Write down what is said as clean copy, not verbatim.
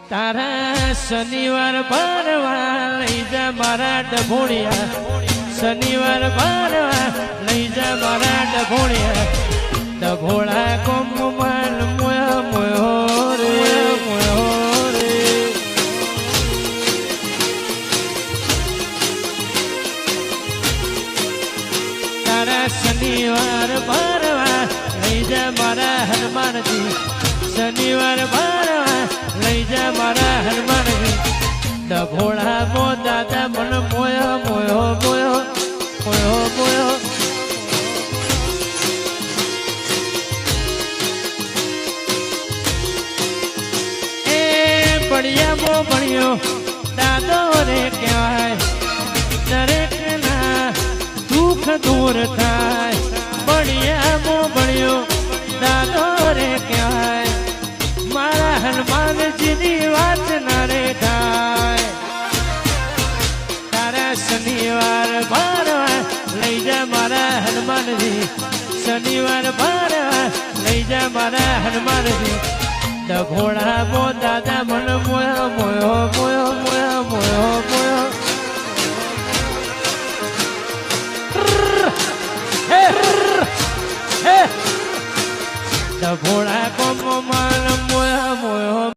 તારા શનિવાર ભરવા લઈ જા મારા ડભોળિયા શનિવાર ભરવા લઈ જા મારા ડભોળિયા ડભોળા કોમલ મોયો મોયો રે મોયો રે તારા શનિવાર ભરવા લઈ જા મારા હનુમાનજી શનિવાર ભરવા લઈ જા મારા હનુમાનજી ડભોળા મો દાદા મન મોયો મોયો મોયો મોયો મોયો એ બળિયા મો બળિયો દાદો રે કહેવાય દરેક ના દુઃખ દૂર થાય બળિયા મો બળિયો દાદો રે કહેવાય મારા હનુમાનજીની વાત ના રે થાય તારા શનિવાર ભરવા લઈ જા મારા હનુમાનજી શનિવાર ભરવા લઈ જા મારા હનુમાનજી ડભોળા મો દાદા મન મોયો મોયો મોયો મોયો મોયો મોયો હે હે ડભોળા